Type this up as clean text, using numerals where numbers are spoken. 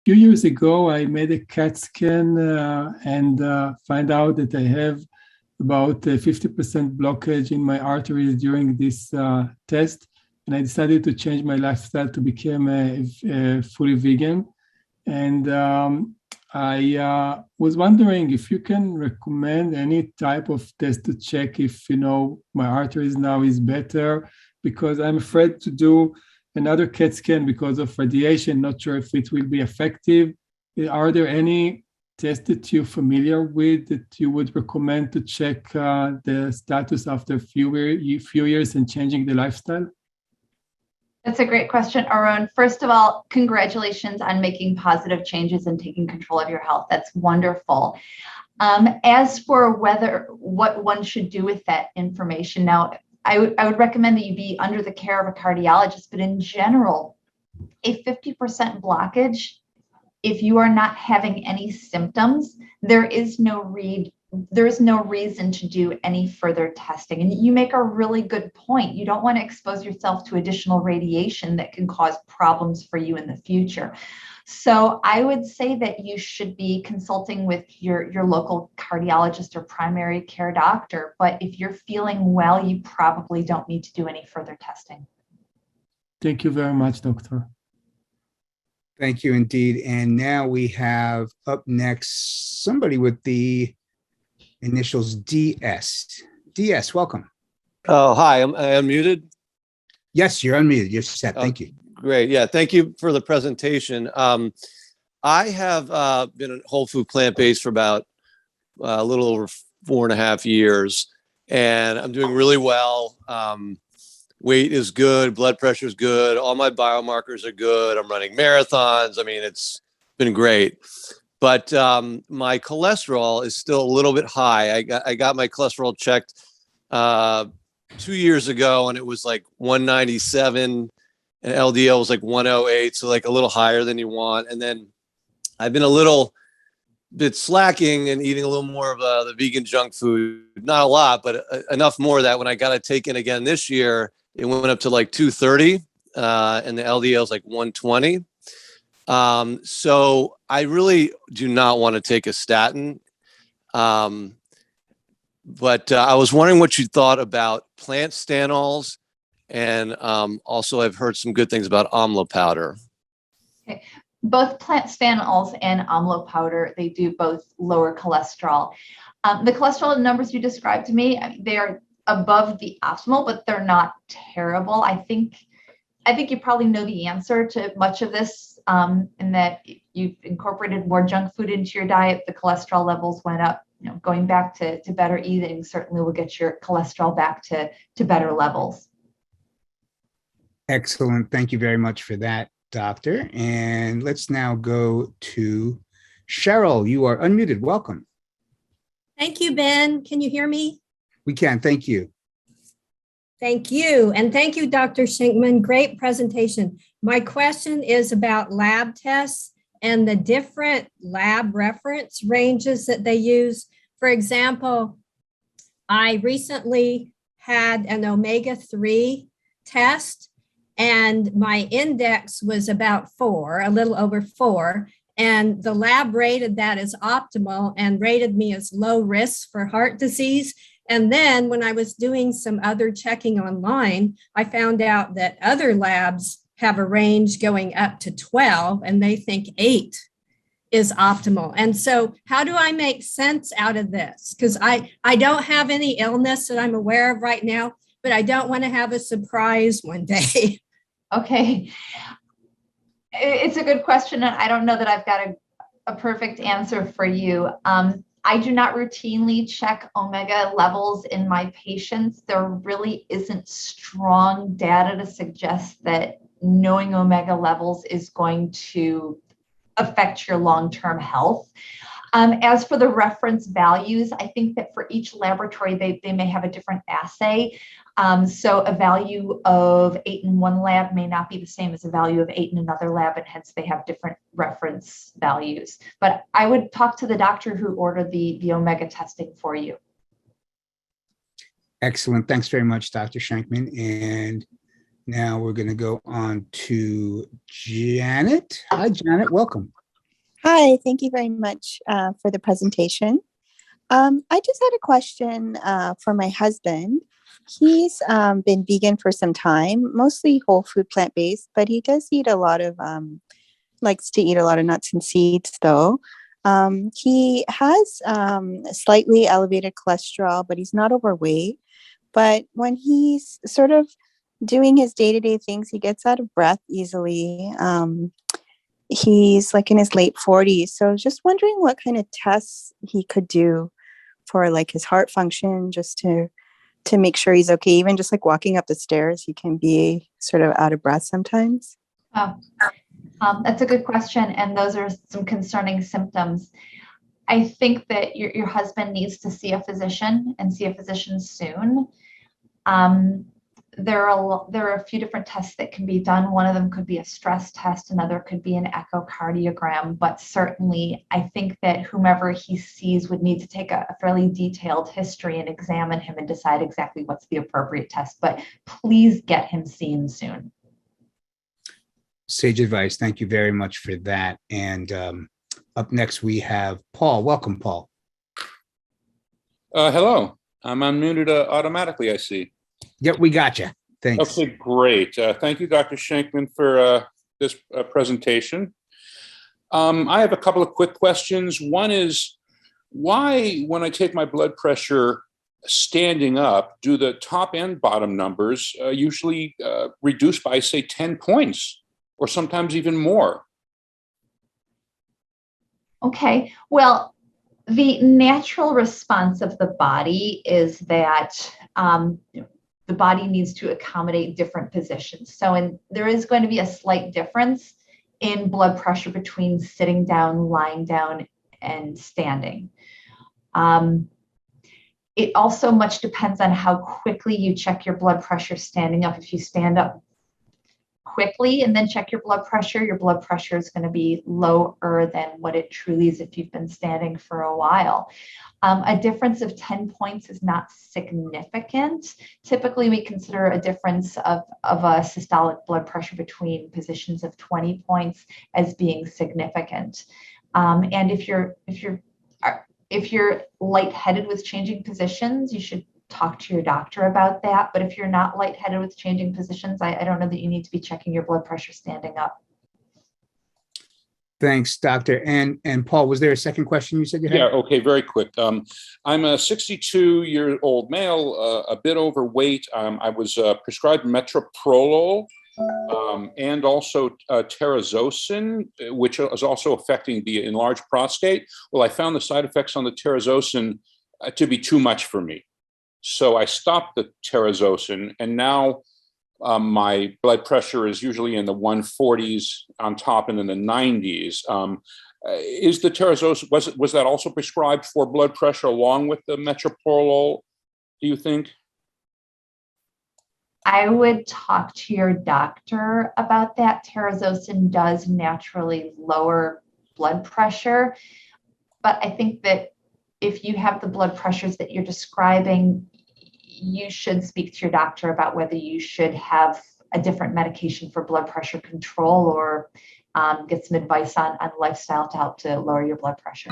few years ago, I made a CAT scan and find out that I have about 50% blockage in my arteries during this test. And I decided to change my lifestyle to become a fully vegan. And I was wondering if you can recommend any type of test to check if, my arteries now is better, because I'm afraid to do another CAT scan because of radiation. Not sure if it will be effective. Are there any tests that you're familiar with that you would recommend to check the status after a few years and changing the lifestyle? That's a great question, Aaron. First of all, congratulations on making positive changes and taking control of your health. That's wonderful. As for what one should do with that information, now, I would recommend that you be under the care of a cardiologist, but in general, a 50% blockage, if you are not having any symptoms, there is no reason to do any further testing. And you make a really good point. You don't want to expose yourself to additional radiation that can cause problems for you in the future. So I would say that you should be consulting with your local cardiologist or primary care doctor. But if you're feeling well, you probably don't need to do any further testing. Thank you very much, doctor. Thank you indeed. And now we have up next somebody with the initials DS. DS, welcome. Oh, hi. Am I unmuted? Yes, you're unmuted. You're set. Thank you. Great. Yeah. Thank you for the presentation. I have been a whole food plant-based for about a little over 4.5 years, and I'm doing really well. Weight is good. Blood pressure is good. All my biomarkers are good. I'm running marathons. I mean, it's been great. But my cholesterol is still a little bit high. I got my cholesterol checked 2 years ago, and it was like 197, and LDL was like 108, so like a little higher than you want. And then I've been a little bit slacking and eating a little more of the vegan junk food. Not a lot, but enough more that when I got it taken again this year, it went up to like 230, and the LDL is like 120. So I really do not want to take a statin. But I was wondering what you thought about plant stanols, and also I've heard some good things about amla powder. Okay. Both plant stanols and amla powder, they do both lower cholesterol. The cholesterol numbers you described to me, they are above the optimal, but they're not terrible. I think you probably know the answer to much of this, in that you've incorporated more junk food into your diet, the cholesterol levels went up. Going back to better eating certainly will get your cholesterol back to better levels. Excellent. Thank you very much for that, doctor. And let's now go to Cheryl. You are unmuted. Welcome. Thank you, Ben. Can you hear me? We can. Thank you. Thank you. And thank you, Dr. Shenkman. Great presentation. My question is about lab tests and the different lab reference ranges that they use. For example, I recently had an omega-3 test, and my index was about 4, a little over 4. And the lab rated that as optimal and rated me as low risk for heart disease. And then when I was doing some other checking online, I found out that other labs have a range going up to 12, and they think 8 is optimal. And so how do I make sense out of this? Because I don't have any illness that I'm aware of right now, but I don't want to have a surprise one day. Okay. It's a good question, and I don't know that I've got a perfect answer for you. I do not routinely check omega levels in my patients. There really isn't strong data to suggest that knowing omega levels is going to affect your long-term health. As for the reference values, I think that for each laboratory, they may have a different assay. So a value of 8 in one lab may not be the same as a value of 8 in another lab, and hence they have different reference values. But I would talk to the doctor who ordered the omega testing for you. Excellent. Thanks very much, Dr. Shenkman. And now we're going to go on to Janet. Hi, Janet. Welcome. Hi, thank you very much for the presentation. I just had a question for my husband. He's been vegan for some time, mostly whole food plant-based, but he does eat a lot of, likes to eat a lot of nuts and seeds though. He has slightly elevated cholesterol, but he's not overweight. But when he's sort of doing his day-to-day things, he gets out of breath easily. He's like in his late 40s. So just wondering what kind of tests he could do for like his heart function, just to make sure he's okay. Even just like walking up the stairs, he can be sort of out of breath sometimes. Oh, that's a good question. And those are some concerning symptoms. I think that your husband needs to see a physician and see a physician soon. There are a few different tests that can be done. One of them could be a stress test, another could be an echocardiogram, but certainly I think that whomever he sees would need to take a fairly detailed history and examine him and decide exactly what's the appropriate test, but please get him seen soon. Sage advice. Thank you very much for that. And up next, we have Paul. Welcome, Paul. Hello. I'm unmuted automatically, I see. Yep, we got you. Thanks. Okay, great. Thank you, Dr. Shenkman, for this presentation. I have a couple of quick questions. One is, why, when I take my blood pressure standing up, do the top and bottom numbers usually reduce by, say, 10 points, or sometimes even more? Okay, well, the natural response of the body is that the body needs to accommodate different positions. So there is going to be a slight difference in blood pressure between sitting down, lying down, and standing. It also much depends on how quickly you check your blood pressure standing up. If you stand up quickly and then check your blood pressure is going to be lower than what it truly is if you've been standing for a while. A difference of 10 points is not significant. Typically, we consider a difference of a systolic blood pressure between positions of 20 points as being significant. And if you're lightheaded with changing positions, you should talk to your doctor about that. But if you're not lightheaded with changing positions, I don't know that you need to be checking your blood pressure standing up. Thanks, doctor. And Paul, was there a second question you said you had? Yeah, okay, very quick. I'm a 62-year-old male, a bit overweight. I was prescribed metoprolol and also terazosin, which is also affecting the enlarged prostate. Well, I found the side effects on the terazosin to be too much for me. So I stopped the terazosin, and now my blood pressure is usually in the 140s on top and in the 90s. Is the terazosin, was that also prescribed for blood pressure along with the metoprolol, do you think? I would talk to your doctor about that. Terazosin does naturally lower blood pressure, but I think that if you have the blood pressures that you're describing, you should speak to your doctor about whether you should have a different medication for blood pressure control or get some advice on lifestyle to help to lower your blood pressure.